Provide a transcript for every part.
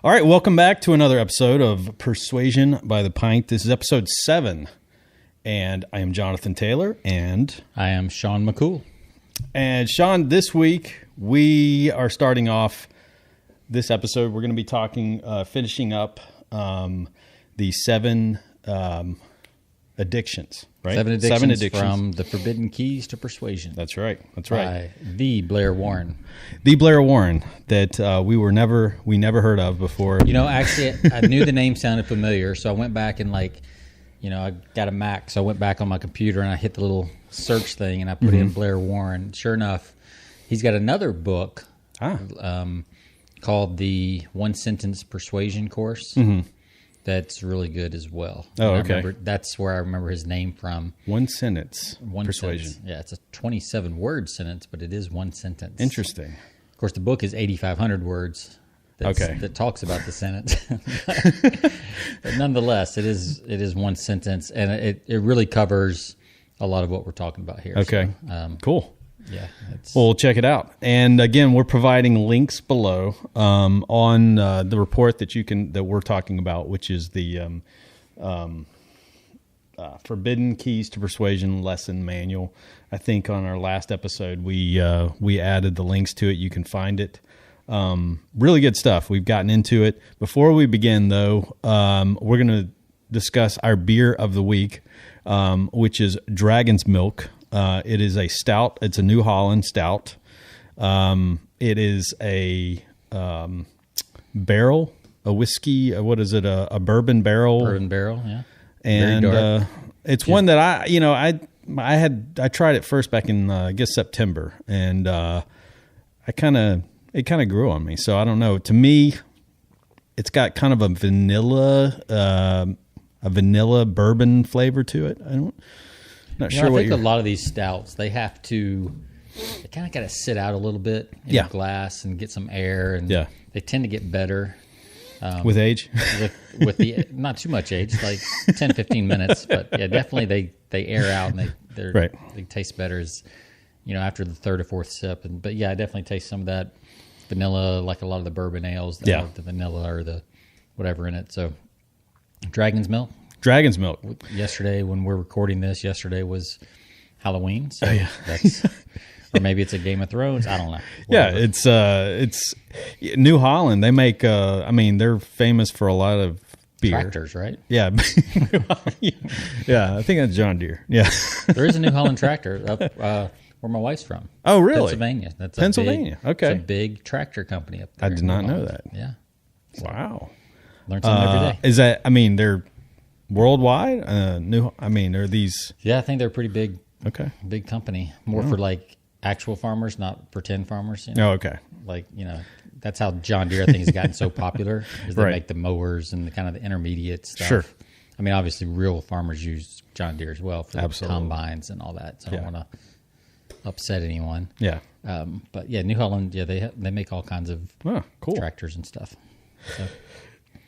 All right, welcome back to another episode of Persuasion by the Pint. This is episode 7, and I am Jonathan Taylor, and I am Sean McCool. And Sean, this week we are starting off this episode. We're going to be talking, finishing up the 7 addictions, right? 7 addictions from the Forbidden Keys to Persuasion. That's right. That's right. By the Blair Warren. The Blair Warren that we never heard of before. You know, actually, I knew the name sounded familiar, so I went back and I got a Mac, so I went back on my computer and I hit the little search thing and I put in Blair Warren. Sure enough, he's got another book called the One Sentence Persuasion Course. That's really good as well. Oh, okay. That's where I remember his name from. One sentence persuasion. Sentence. Yeah, it's a 27-word sentence, but it is one sentence. Interesting. Of course, the book is 8,500 words. That talks about the sentence. But nonetheless, it is one sentence, and it really covers a lot of what we're talking about here. Okay, so, cool. Yeah. Well, check it out. And again, we're providing links below on the report that we're talking about, which is the Forbidden Keys to Persuasion Lesson Manual. I think on our last episode we added the links to it. You can find it. Really good stuff. We've gotten into it. Before we begin, though, we're going to discuss our beer of the week, which is Dragon's Milk. It is a stout. It's a New Holland stout. It is a barrel, a whiskey. What is it? A bourbon barrel. Bourbon barrel, yeah. And it's one that I tried it first back in I guess September, and it kind of grew on me. So I don't know. To me, it's got kind of a vanilla bourbon flavor to it. Not sure I think a lot of these stouts, they kind of got to sit out a little bit in the glass and get some air, and they tend to get better. With age? with the not too much age, like 10, 15 minutes. But yeah, definitely they air out and they taste better after the third or fourth sip. But yeah, I definitely taste some of that vanilla, like a lot of the bourbon ales that have the vanilla or the whatever in it. So Dragon's Milk. Dragon's Milk. Yesterday, when we're recording this, yesterday was Halloween. So that's, or maybe it's a Game of Thrones. I don't know. Whatever. Yeah, it's New Holland. They make. They're famous for a lot of beer. Tractors, right? Yeah, yeah. I think that's John Deere. Yeah, there is a New Holland tractor up where my wife's from. Oh, really? Pennsylvania. That's Pennsylvania. Okay, it's a big tractor company up there. I did not know that. Yeah. So, wow. Learn something every day. Is that? They're worldwide. Are these? Yeah, I think they're pretty big. Okay. Big company, more for like actual farmers, not pretend farmers. Oh, okay. That's how John Deere, I think, has gotten so popular. Is they make the mowers and the kind of the intermediate stuff. Sure. Obviously, real farmers use John Deere as well for the combines and all that. So I don't want to upset anyone. Yeah. But yeah, New Holland, they make all kinds of tractors and stuff. So.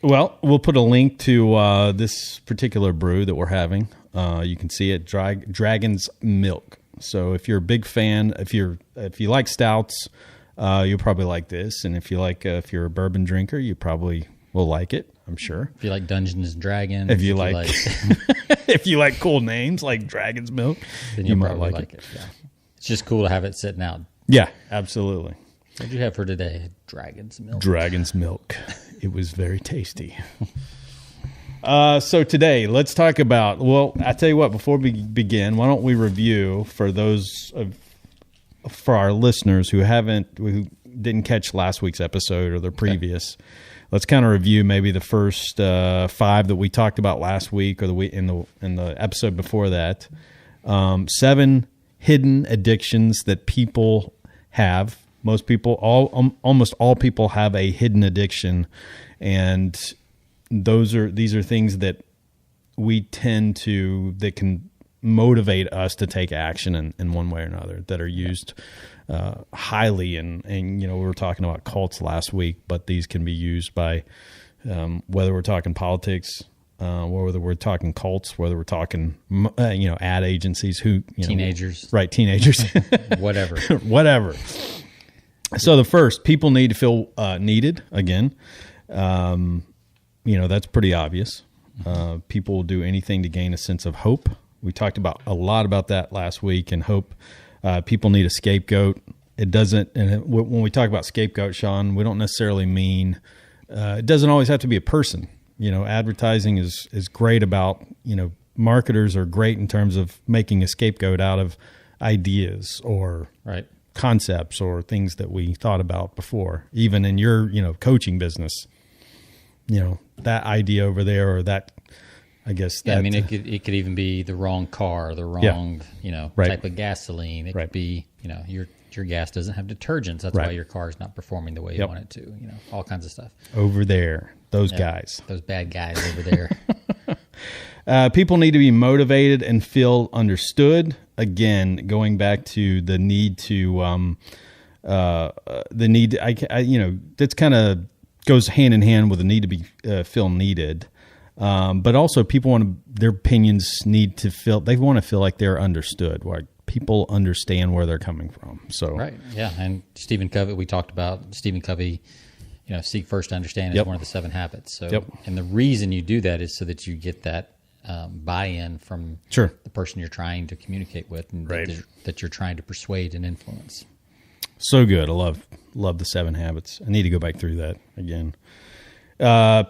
Well, we'll put a link to this particular brew that we're having. You can see it, Dragon's Milk. So if you're a big fan, if you like stouts, you'll probably like this. And if you're a bourbon drinker, you probably will like it, I'm sure. If you like Dungeons and Dragons, if you like if you like cool names like Dragon's Milk, then you might like it. Yeah. It's just cool to have it sitting out. Yeah, absolutely. What did you have for today? Dragon's Milk. Dragon's Milk. It was very tasty. So today, let's talk about, I tell you what, before we begin, why don't we review for our listeners who didn't catch last week's episode or the previous. Let's kind of review maybe the first 5 that we talked about last week or in the episode before that. 7 hidden addictions that people have. Most people, almost all people have a hidden addiction, and these are things that we that can motivate us to take action in one way or another, that are used highly. And we were talking about cults last week, but these can be used by whether we're talking politics, whether we're talking cults, whether we're talking ad agencies, teenagers, right? Teenagers, whatever. So the first, people need to feel needed again. That's pretty obvious. People will do anything to gain a sense of hope. We talked a lot about that last week, and hope. People need a scapegoat. It doesn't, and when we talk about scapegoat, Sean, we don't necessarily mean, it doesn't always have to be a person. Advertising is great about, marketers are great in terms of making a scapegoat out of ideas or concepts or things that we thought about before, even in your, coaching business, that idea over there, or that, I guess. Yeah, it could even be the wrong car, the wrong, type of gasoline. It could be, your gas doesn't have detergents. That's why your car is not performing the way you want it to. All kinds of stuff. Over there, those guys, those bad guys over there. People need to be motivated and feel understood. Again, going back to the need to, that's kind of goes hand in hand with the need to be feel needed. But also people their opinions need to they want to feel like they're understood, like people understand where they're coming from. So, right. Yeah. And Stephen Covey, we talked about Stephen Covey, seek first to understand is one of the 7 habits. So, and the reason you do that is so that you get that buy-in from the person you're trying to communicate with, and that you're trying to persuade and influence. So good. I love the 7 habits. I need to go back through that again.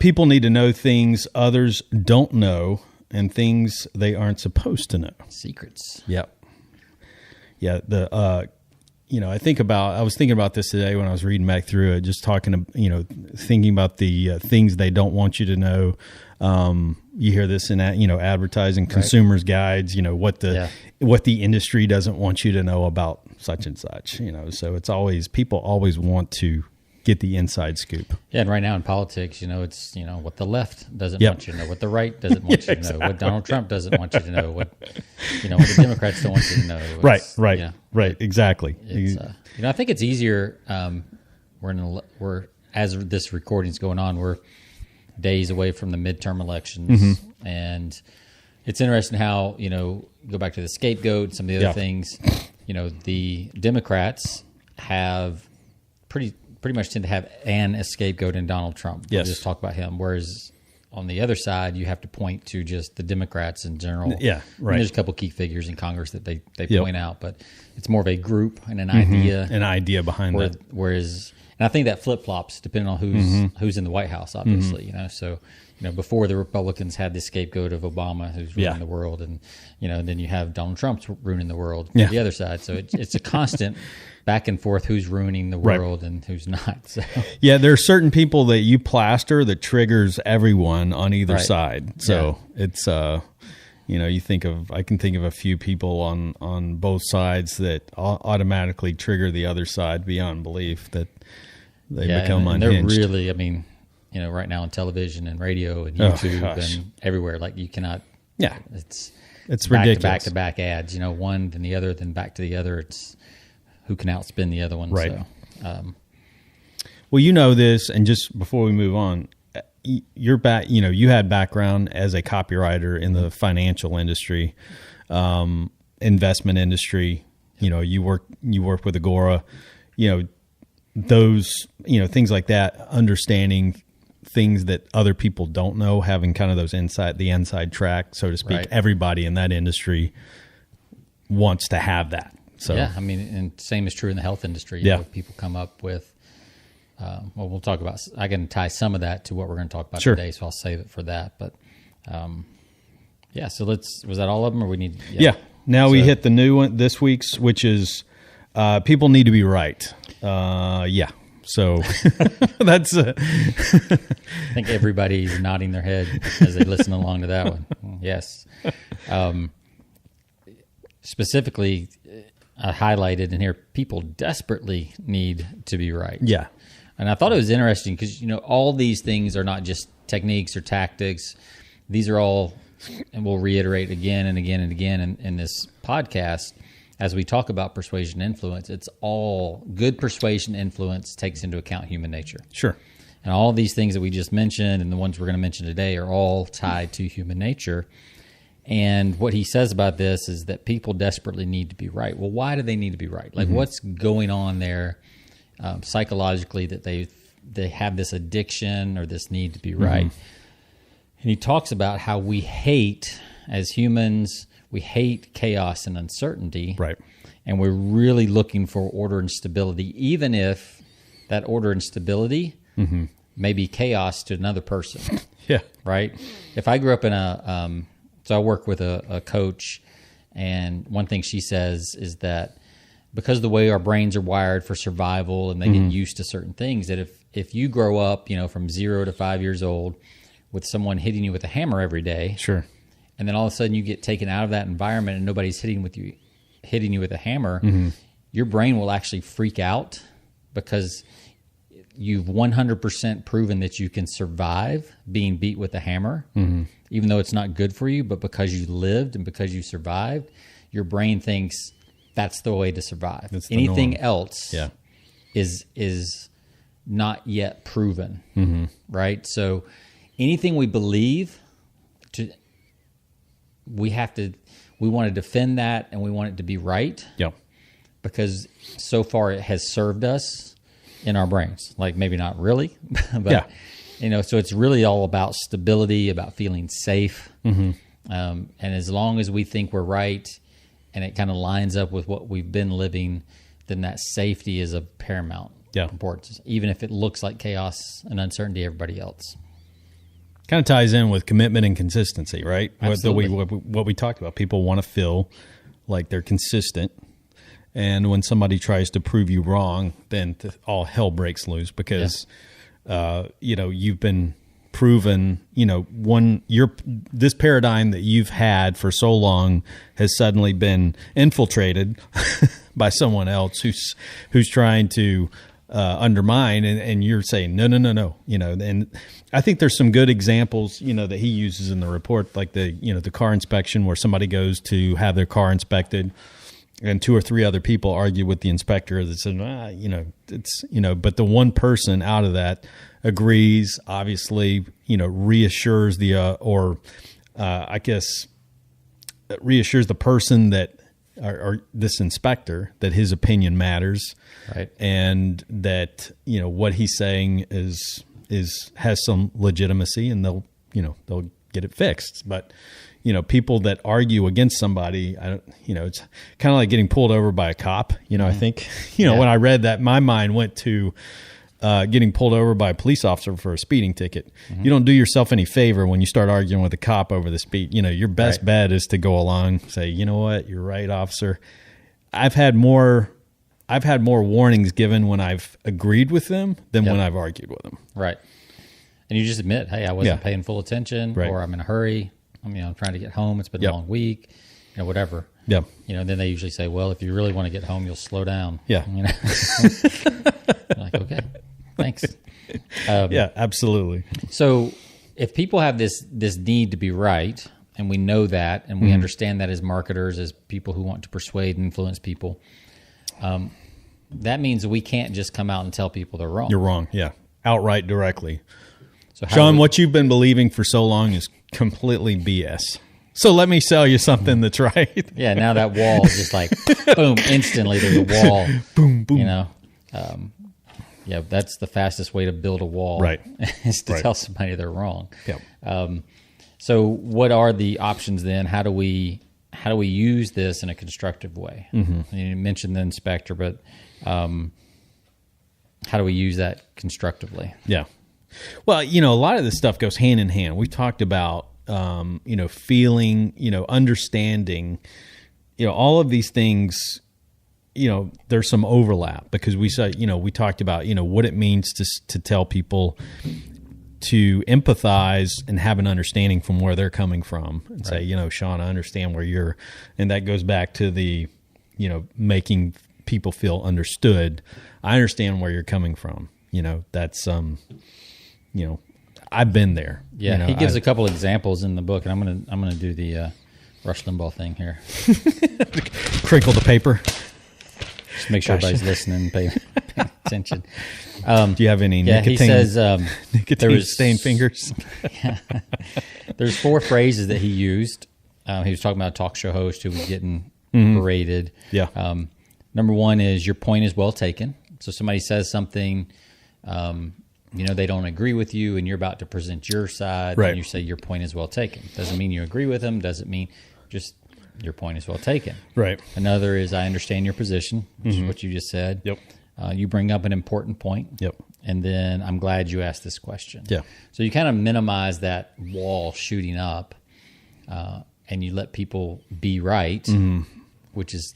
People need to know things others don't know and things they aren't supposed to know. Secrets. Yep. Yeah. I was thinking about this today when I was reading back through it, just thinking about the things they don't want you to know. You hear this in advertising, consumers guides, what the industry doesn't want you to know about such and such, so it's always, people always want to get the inside scoop. Yeah. And right now in politics, it's, what the left doesn't want you to know, what the right doesn't want you to know, what Donald Trump doesn't want you to know, what the Democrats don't want you to know. Right. Exactly. I think it's easier. We're as this recording's going on, we're days away from the midterm elections, and it's interesting how, go back to the scapegoat, some of the other things, the Democrats have pretty much tend to have a scapegoat in Donald Trump. Yes. We'll just talk about him. Whereas on the other side, you have to point to just the Democrats in general. Yeah, right. And there's a couple key figures in Congress that they point out, but it's more of a group and an idea. An idea behind that. Whereas, and I think that flip-flops depending on who's in the White House, obviously. So, before the Republicans had the scapegoat of Obama, who's ruining the world, and, then you have Donald Trump's ruining the world on the other side. So it's a constant back and forth, who's ruining the world and who's not. So. Yeah, there are certain people that you plaster that triggers everyone on either side. So it's, I can think of a few people on both sides that automatically trigger the other side beyond belief, that they become unhinged. They're really, right now on television and radio and YouTube and everywhere, like you cannot. Yeah, it's ridiculous. Back to back ads. One, then the other, then back to the other. It's who can outspin the other one. Right. So, well, this, and just before we move on, you're back. You had background as a copywriter in the financial industry, investment industry. You work with Agora. Those things like that. Understanding things that other people don't know, having kind of the inside track, so to speak. Right. Everybody in that industry wants to have that. So yeah, and same is true in the health industry. People come up with. We'll talk about. I can tie some of that to what we're going to talk about today, so I'll save it for that. But so was that all of them, or we need? Yeah. Now we hit the new one this week's, which is people need to be right. So that's. I think everybody's nodding their head as they listen along to that one. Yes. Specifically, I highlighted in here, people desperately need to be right. Yeah. And I thought it was interesting because, all these things are not just techniques or tactics. These are all, and we'll reiterate again and again and again in this podcast, as we talk about persuasion influence, it's all good persuasion influence takes into account human nature. Sure. And all these things that we just mentioned and the ones we're going to mention today are all tied to human nature. And what he says about this is that people desperately need to be right. Well, why do they need to be right? Like what's going on there psychologically that they have this addiction or this need to be right. And he talks about how we hate, as humans, we hate chaos and uncertainty. Right. And we're really looking for order and stability, even if that order and stability may be chaos to another person. Yeah. Right? If I grew up in so I work with a coach, and one thing she says is that because of the way our brains are wired for survival and they get used to certain things, that if you grow up, from 0 to 5 years old with someone hitting you with a hammer every day, sure, and then all of a sudden you get taken out of that environment and nobody's hitting you with a hammer, your brain will actually freak out because you've 100% proven that you can survive being beat with a hammer, even though it's not good for you, but because you lived and because you survived, your brain thinks that's the way to survive. Anything else is not yet proven, right? So anything we believe, we want to defend that, and we want it to be right. Yeah. Because so far it has served us in our brains. Like, maybe not really, but so it's really all about stability, about feeling safe. And as long as we think we're right and it kind of lines up with what we've been living, then that safety is of paramount importance, even if it looks like chaos and uncertainty to everybody else. Kind of ties in with commitment and consistency, right? Absolutely. What we talked about. People want to feel like they're consistent. And when somebody tries to prove you wrong, then all hell breaks loose because, you've been proven, this paradigm that you've had for so long has suddenly been infiltrated by someone else who's trying to undermine, and you're saying, no, and I think there's some good examples, that he uses in the report, like the car inspection where somebody goes to have their car inspected and 2 or 3 other people argue with the inspector that said, but the one person out of that agrees, obviously, reassures reassures the person that, or this inspector, that his opinion matters. Right. And that, what he's saying has some legitimacy, and they'll get it fixed. But, people that argue against somebody, it's kind of like getting pulled over by a cop. I think, when I read that, my mind went to getting pulled over by a police officer for a speeding ticket. You don't do yourself any favor when you start arguing with a cop over the speed. Your best bet is to go along, say, you know what, you're right, officer. I've had more warnings given when I've agreed with them than when I've argued with them. Right. And you just admit, hey, I wasn't paying full attention, or I'm in a hurry. I'm trying to get home. It's been a long week, whatever. Yeah. Then they usually say, well, if you really want to get home, you'll slow down. Yeah. Like, okay, thanks. Yeah, absolutely. So if people have this need to be right, and we know that, and we understand that as marketers, as people who want to persuade and influence people, that means we can't just come out and tell people they're wrong. You're wrong, yeah. Outright, directly. So Sean, what you've been believing for so long is completely BS. So let me sell you something that's right. Yeah, now that wall is just like, boom, instantly there's a wall. Boom, boom. That's the fastest way to build a wall. Right. Is to tell somebody they're wrong. Yeah. So what are the options then? How do we use this in a constructive way? You mentioned the inspector, but how do we use that constructively? Yeah. Well, a lot of this stuff goes hand in hand. We talked about, feeling, understanding, all of these things, there's some overlap because we talked about, what it means to tell people to empathize and have an understanding from where they're coming from and say, Sean, I understand where you're, and that goes back to the, making people feel understood. I understand where you're coming from. That's, I've been there. Yeah, he gives a couple examples in the book, and I'm gonna do the Rush Limbaugh thing here. Crinkle the paper. Just make sure everybody's listening and paying attention. Do you have any nicotine? He says nicotine stained fingers. There's 4 phrases that he used. He was talking about a talk show host who was getting berated. Yeah. Number 1 is your point is well taken. So somebody says something. they don't agree with you and you're about to present your side, right. and you say your point is well taken. Doesn't mean you agree with them. Doesn't mean just your point is well taken. Right. Another is I understand your position, which is what you just said. Yep. You bring up an important point. Yep. And then I'm glad you asked this question. Yeah. So you kind of minimize that wall shooting up, and you let people be right, which is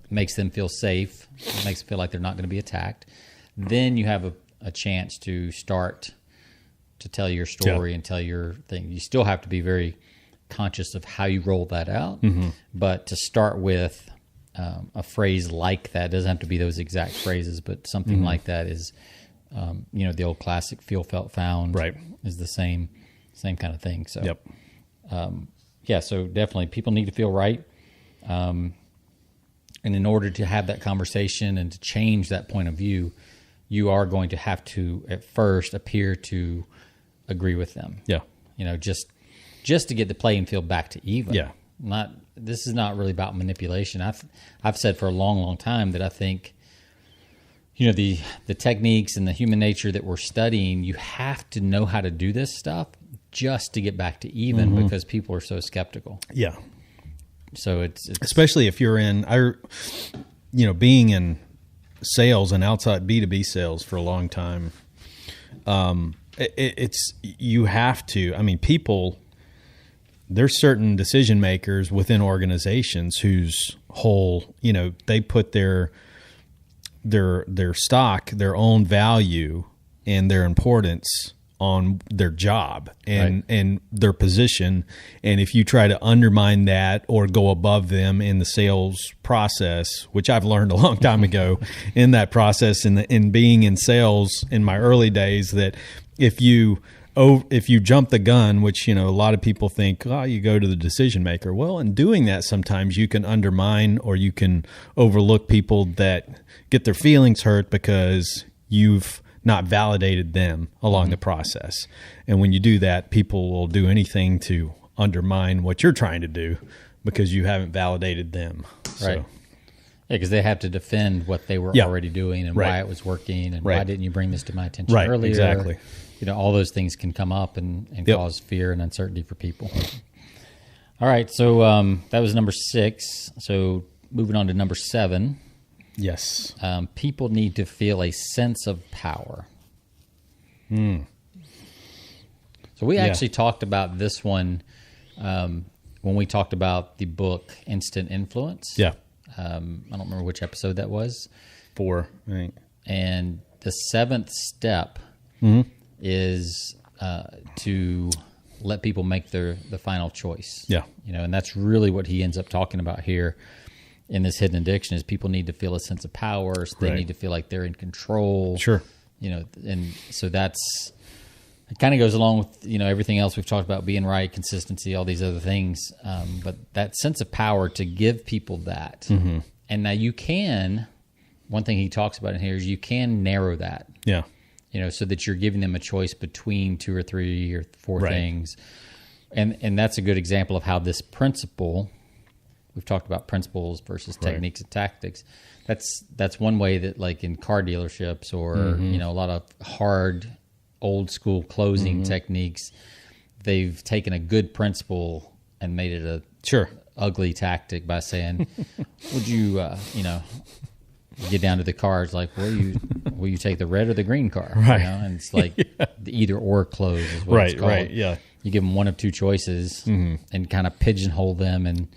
makes them feel safe, makes them feel like they're not going to be attacked. Then you have a chance to start to tell your story and tell your thing. You still have to be very conscious of how you roll that out, but to start with a phrase like that, doesn't have to be those exact phrases, but something like that is, the old classic feel, felt, found, right, is the same kind of thing. So, yep. So definitely people need to feel right. And in order to have that conversation and to change that point of view, you are going to have to at first appear to agree with them. Yeah. Just to get the playing field back to even. Yeah. This is not really about manipulation. I've said for a long, long time that I think, the techniques and the human nature that we're studying, you have to know how to do this stuff just to get back to even, because people are so skeptical. Yeah. So it's especially if you're being in sales and outside B2B sales for a long time. You have to, people, there's certain decision makers within organizations whose whole, they put their stock, their own value and their importance on their job and their position. And if you try to undermine that or go above them in the sales process, which I've learned a long time ago in that process, in being in sales in my early days, that if you jump the gun, which, a lot of people think, you go to the decision maker. Well, in doing that, sometimes you can undermine or you can overlook people that get their feelings hurt because you've not validated them along the process. And when you do that, people will do anything to undermine what you're trying to do because you haven't validated them. Right. So. Because they have to defend what they were already doing and why it was working and why didn't you bring this to my attention earlier. Exactly. All those things can come up and cause fear and uncertainty for people. All right, so that was number 6. So moving on to number 7. Yes. People need to feel a sense of power. So we actually talked about this one when we talked about the book Instant Influence. Yeah. I don't remember which episode that was. 4, I think. And the 7th step is to let people make the final choice. Yeah. And that's really what he ends up talking about here in this hidden addiction is people need to feel a sense of power. So they need to feel like they're in control. Sure. And so it kind of goes along with, everything else we've talked about, being right, consistency, all these other things. But that sense of power to give people that. And now one thing he talks about in here is you can narrow that. Yeah. So that you're giving them a choice between 2 or 3 or 4 things. And that's a good example of how this principle, we've talked about principles versus techniques and tactics. That's one way that, like in car dealerships or, a lot of hard old school closing techniques, they've taken a good principle and made it a ugly tactic by saying, would you, get down to the car, it's like, will you take the red or the green car? Right. And it's like the either or close is what it's called. Right, yeah. You give them one of 2 choices and kind of pigeonhole them and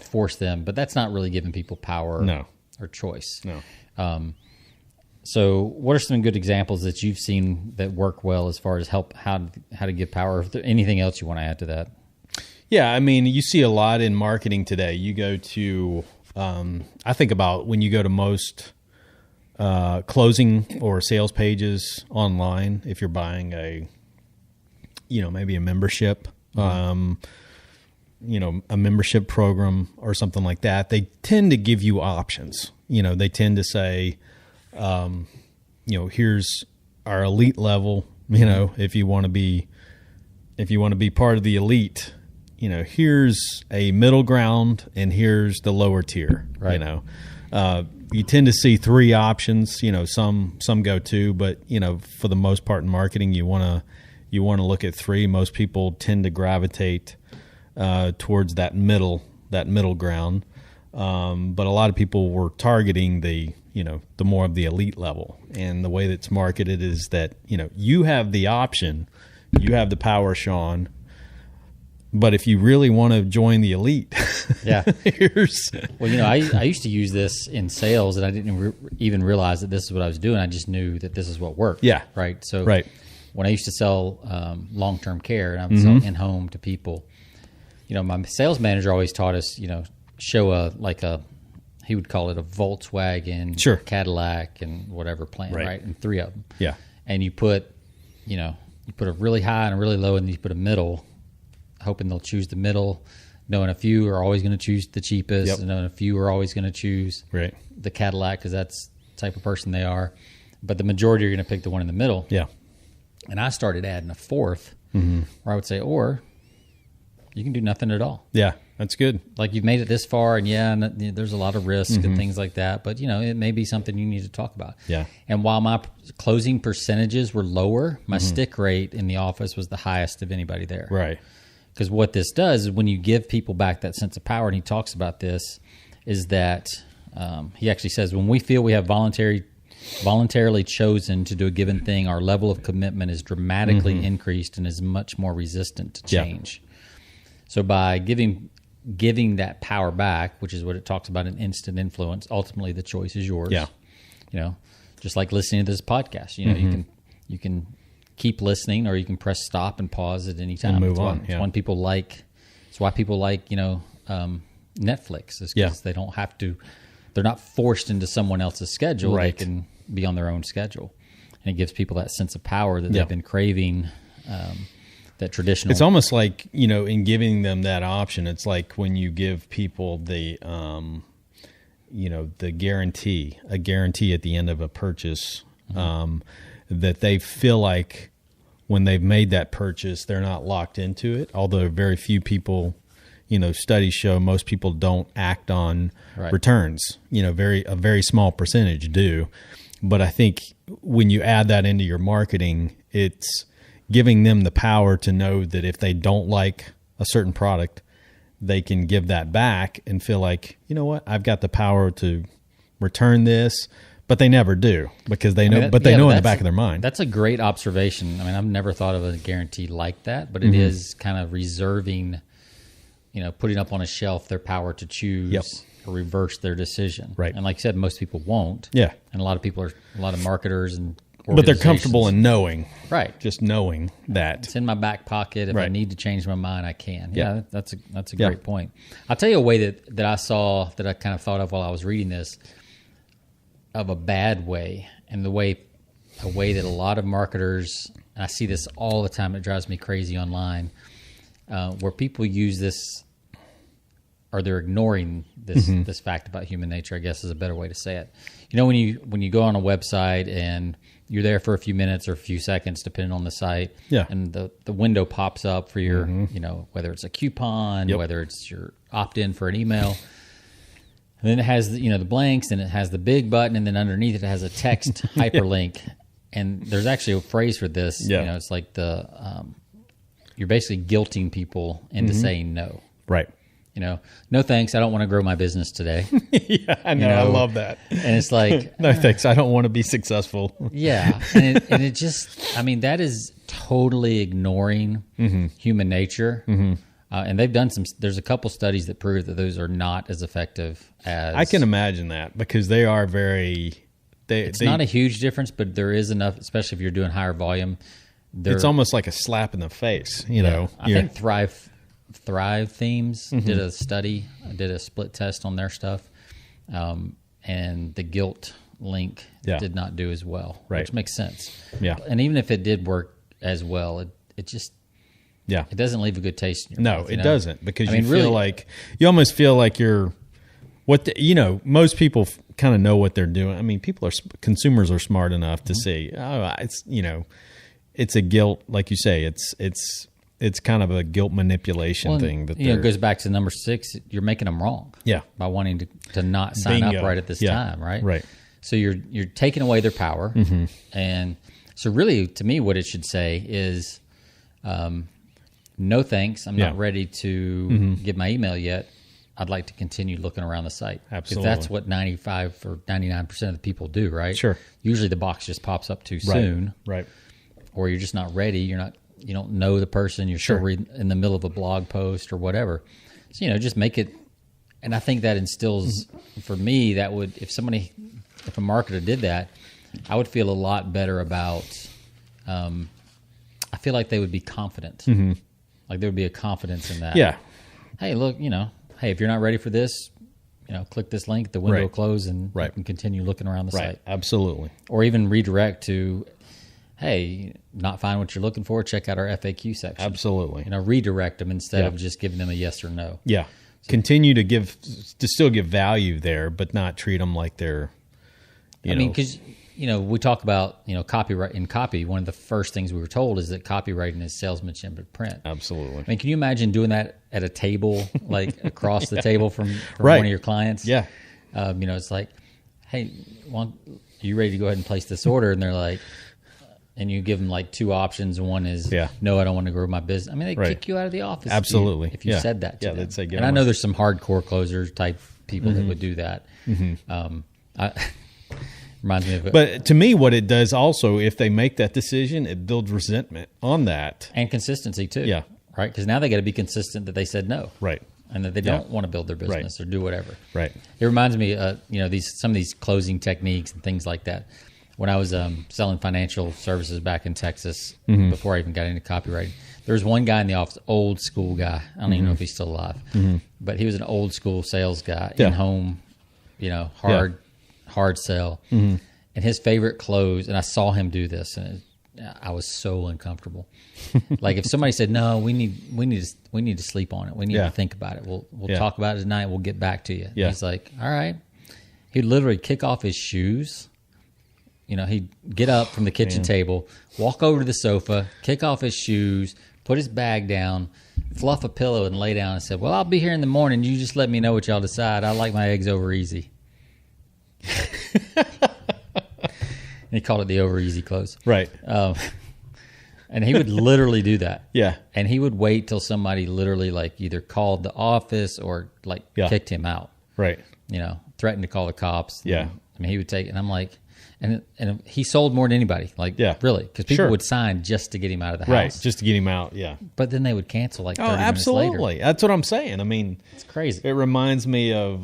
force them. But that's not really giving people power or choice. No. So what are some good examples that you've seen that work well as far as how to give power? If there's anything else you want to add to that? Yeah, you see a lot in marketing today. You go to... I think about when you go to most closing or sales pages online, if you're buying maybe a membership, a membership program or something like that, they tend to give you options. They tend to say, here's our elite level, if you want to be part of the elite, here's a middle ground and here's the lower tier, right. you tend to see three options. Some go two, but for the most part in marketing, you want to look at three. Most people tend to gravitate towards that middle ground, but a lot of people were targeting the more of the elite level. And the way that's marketed is that you have the option, you have the power, Sean. But if you really want to join the elite, yeah. Well, I used to use this in sales, and I didn't even realize that this is what I was doing. I just knew that this is what worked. Yeah. Right. So right. When I used to sell long-term care, and I would sell in-home to people, my sales manager always taught us, show he would call it a Volkswagen, sure, Cadillac, and whatever plan, right? And three of them. Yeah. And you put a really high and a really low, and you put a middle, hoping they'll choose the middle, knowing a few are always going to choose the cheapest, yep, and knowing a few are always going to choose the Cadillac because that's the type of person they are. But the majority are going to pick the one in the middle. Yeah. And I started adding a fourth where I would say, or you can do nothing at all. Yeah, that's good. Like you've made it this far, and there's a lot of risk and things like that. But, it may be something you need to talk about. Yeah. And while my closing percentages were lower, my stick rate in the office was the highest of anybody there. Right. Because what this does is when you give people back that sense of power, and he talks about this, is that he actually says, when we feel we have voluntarily chosen to do a given thing, our level of commitment is dramatically increased and is much more resistant to change. Yeah. So by giving that power back, which is what it talks about in instant influence, ultimately the choice is yours. Yeah. Just like listening to this podcast, you can keep listening, or you can press stop and pause at any time. And move on. It's why people like Netflix, is because they don't have to. They're not forced into someone else's schedule. Right. They can be on their own schedule, and it gives people that sense of power that they've been craving. That traditional. It's almost like in giving them that option. It's like when you give people the the guarantee at the end of a purchase. That they feel like when they've made that purchase, they're not locked into it. Although very few people, studies show most people don't act on returns. A very small percentage do. But I think when you add that into your marketing, it's giving them the power to know that if they don't like a certain product, they can give that back and feel like, I've got the power to return this. But they never do because they know. They know in the back of their mind. That's a great observation. I've never thought of a guarantee like that, but it is kind of reserving, putting up on a shelf their power to choose or reverse their decision. Right. And like you said, most people won't. Yeah. And a lot of marketers and but they're comfortable in knowing. Right. Just knowing that it's in my back pocket. If I need to change my mind, I can. Yeah. That's a great point. I'll tell you a way that I saw that I kind of thought of while I was reading this. Of a bad way, and a way that a lot of marketers, and I see this all the time, it drives me crazy online, where people use this, or they're ignoring this fact about human nature, I guess is a better way to say it. When you go on a website and you're there for a few minutes or a few seconds, depending on the site, and the window pops up for your, whether it's a coupon, whether it's your opt-in for an email. And then it has the blanks, and it has the big button, and then underneath it has a text hyperlink. And there's actually a phrase for this. Yeah. It's like you're basically guilting people into saying no. Right. No thanks. I don't want to grow my business today. Yeah, I know. I love that. And it's like no thanks. I don't want to be successful. Yeah, and it just that is totally ignoring human nature. And they've done there's a couple studies that prove that those are not as effective as... I can imagine that because they are very... It's not a huge difference, but there is enough, especially if you're doing higher volume. It's almost like a slap in the face, I think Thrive Themes did a study, did a split test on their stuff, and the guilt link did not do as well, which makes sense. Yeah. And even if it did work as well, it just... Yeah, it doesn't leave a good taste in your mouth. No, it doesn't because you almost feel like you're most people kind of know what they're doing. Consumers are smart enough to see, it's a guilt, like you say, it's it's kind of a guilt manipulation thing. That it goes back to number 6. You're making them wrong. Yeah. By wanting to not sign up right at this time, right? Right. So you're taking away their power. Mm-hmm. And so really, to me, what it should say is, no thanks. I'm not ready to give my email yet. I'd like to continue looking around the site. Absolutely. Because that's what 95 or 99% of the people do, right? Sure. Usually the box just pops up too soon. Right. Or you're just not ready. You don't know the person. You're still in the middle of a blog post or whatever. So, just make it. And I think that instills, for me, that would, if a marketer did that, I would feel a lot better about, I feel like they would be confident. Mm-hmm. Like there would be a confidence in that. Yeah. Hey, look, hey, if you're not ready for this, click this link, the window will close, and you can continue looking around the site. Absolutely. Or even redirect to, hey, not find what you're looking for, check out our FAQ section. Absolutely. Redirect them instead of just giving them a yes or no. Yeah. So, continue to still give value there, but not treat them like they're, because we talk about, copyright in copy. One of the first things we were told is that copywriting is salesmanship in print. Absolutely. I mean, can you imagine doing that at a table, like across the table from one of your clients? Yeah. It's like, hey, are you ready to go ahead and place this order? And they're like, and you give them like 2 options. One is, no, I don't want to grow my business. I mean, they kick you out of the office. Absolutely. If you said that to them. They'd say, and I know there's some hardcore closer type people that would do that. Mm-hmm. Reminds me of it. But to me, what it does also, if they make that decision, it builds resentment on that. And consistency too. Yeah. Right? Because now they got to be consistent that they said no. Right. And that they don't want to build their business or do whatever. Right. It reminds me, some of these closing techniques and things like that. When I was selling financial services back in Texas, before I even got into copywriting, there was one guy in the office, old school guy. I don't even know if he's still alive, but he was an old school sales guy, in-home, hard sell. And his favorite close, and I saw him do this, and I was so uncomfortable. Like if somebody said, "No, we need to sleep on it. We need to think about it. We'll talk about it tonight. We'll get back to you." Yeah. He's like, "All right." He'd literally kick off his shoes. He'd get up from the kitchen table, walk over to the sofa, kick off his shoes, put his bag down, fluff a pillow, and lay down and said, "Well, I'll be here in the morning. You just let me know what y'all decide. I like my eggs over easy." And he called it the over easy close. Right. And he would literally do that. Yeah. And he would wait till somebody literally like either called the office or like kicked him out. Right. Threatened to call the cops. Yeah. I mean, he would take, and I'm like, and he sold more than anybody. Like, really, because people would sign just to get him out of the house. Right. Just to get him out. Yeah. But then they would cancel like 30 minutes later. Absolutely. That's what I'm saying. I mean, it's crazy. It reminds me of,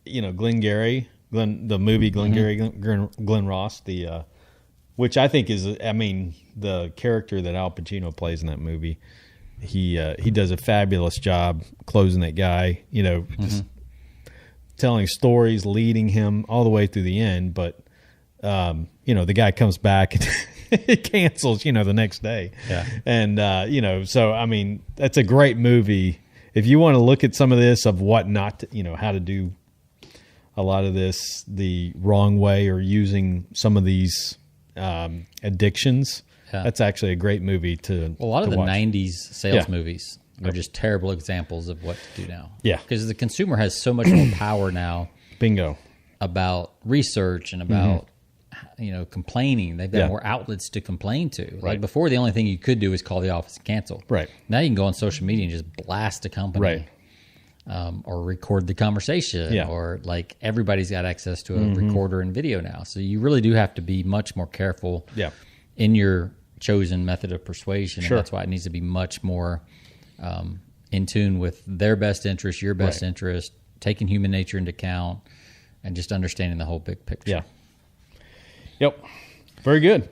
Glengarry. The movie Glengarry, Glenn Ross, which I think is, the character that Al Pacino plays in that movie, he does a fabulous job closing that guy, just telling stories, leading him all the way through the end. But, the guy comes back and it cancels, the next day. Yeah. And, so, that's a great movie. If you want to look at some of this of what not to, how to do a lot of this the wrong way or using some of these addictions, that's actually a great movie to a lot of the watch. 90s sales movies are just terrible examples of what to do now. Yeah. Because the consumer has so much more power now. Bingo. About research and about, complaining. They've got more outlets to complain to. Right. Like before, the only thing you could do is call the office and cancel. Right. Now you can go on social media and just blast a company. Right. Or record the conversation, or like everybody's got access to a recorder and video now. So you really do have to be much more careful in your chosen method of persuasion. Sure. And that's why it needs to be much more in tune with their best interest, your best interest, taking human nature into account, and just understanding the whole big picture. Yeah. Yep. Very good.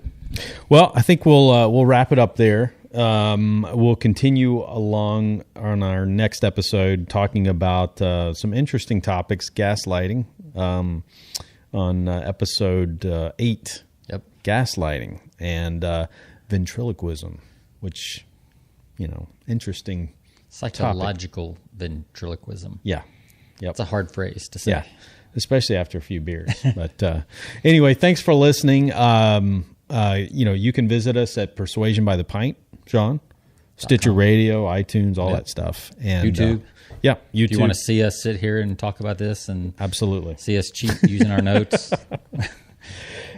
Well, I think we'll wrap it up there. We'll continue along on our next episode talking about some interesting topics, gaslighting, on episode 8. Yep. Gaslighting and ventriloquism, which, interesting. Psychological ventriloquism. Yeah. Yep. It's a hard phrase to say. Yeah. Especially after a few beers. But anyway, thanks for listening. You can visit us at Persuasion by the Pint, Sean. Stitcher Radio, iTunes, all that stuff. And YouTube. Yeah, YouTube. If you want to see us sit here and talk about this and absolutely see us cheat using our notes.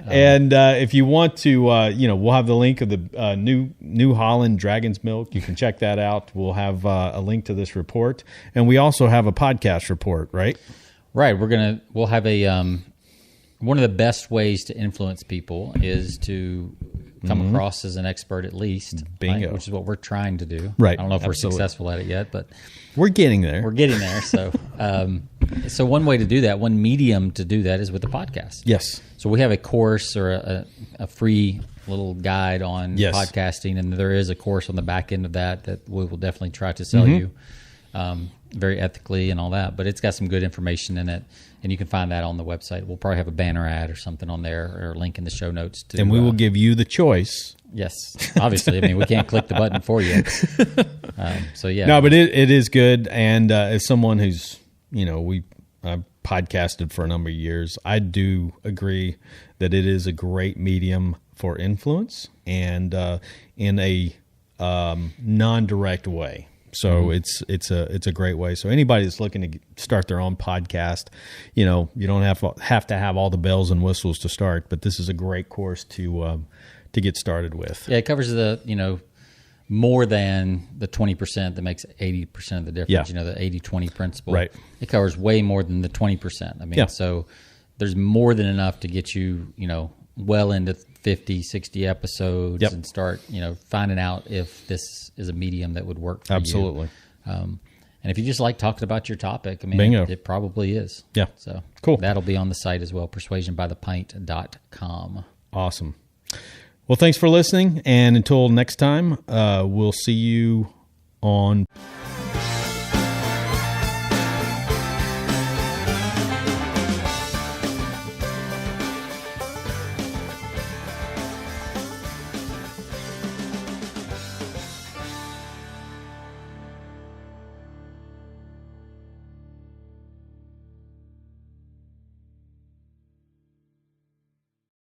And if you want to, we'll have the link of the New Holland Dragon's Milk. You can check that out. We'll have a link to this report. And we also have a podcast report, right? Right. We'll have one of the best ways to influence people is to come across as an expert at least. Bingo. Right? Which is what we're trying to do. Right. I don't know if we're successful at it yet, but we're getting there. We're getting there. So, so one way to do that, one medium to do that is with the podcast. Yes. So we have a course or a free little guide on podcasting, and there is a course on the back end of that we will definitely try to sell you very ethically and all that. But it's got some good information in it, and you can find that on the website. We'll probably have a banner ad or something on there or a link in the show notes. And we will give you the choice. Yes, obviously. I mean, we can't click the button for you. So, yeah. No, but it is good. And as someone who's, I've podcasted for a number of years, I do agree that it is a great medium for influence and in a non-direct way. So it's a great way. So anybody that's looking to start their own podcast, you don't have to have all the bells and whistles to start, but this is a great course to get started with. Yeah, it covers the more than the 20% that makes 80% of the difference. Yeah. The 80-20 principle. Right. It covers way more than the 20%. I mean, so there's more than enough to get you, well into 50, 60 episodes and start, finding out if this is a medium that would work for you. Absolutely. And if you just like talking about your topic, I mean, Bingo. It probably is. Yeah. So cool. That'll be on the site as well, persuasionbythepint.com. Awesome. Well, thanks for listening. And until next time, we'll see you on